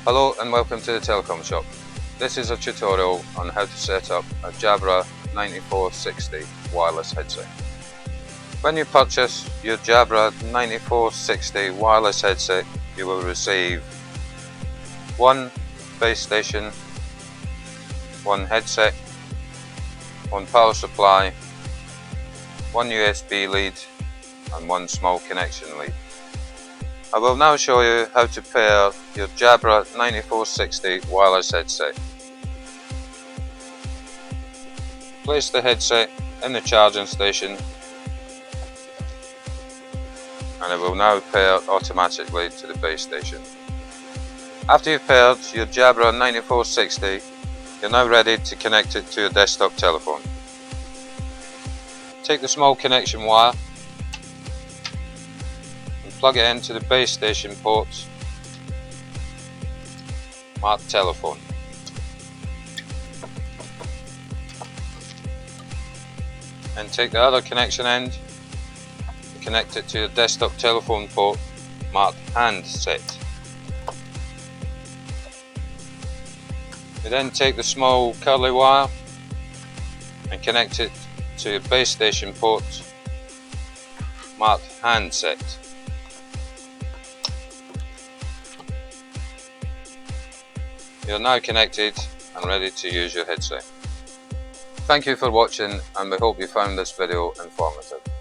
Hello and welcome to the Telecom Shop. This is a tutorial on how to set up a Jabra 9460 wireless headset. When you purchase your Jabra 9460 wireless headset, you will receive one base station, one headset, one power supply, one USB lead and one small connection lead. I will now show you how to pair your Jabra 9460 wireless headset. Place the headset in the charging station and it will now pair automatically to the base station. After you've paired your Jabra 9460, you're now ready to connect it to your desktop telephone. Take the small connection wire and plug it into the base station ports marked telephone. And take the other connection end and connect it to your desktop telephone port marked handset. You then take the small curly wire and connect it to your base station port marked handset. You're now connected and ready to use your headset. Thank you for watching and we hope you found this video informative.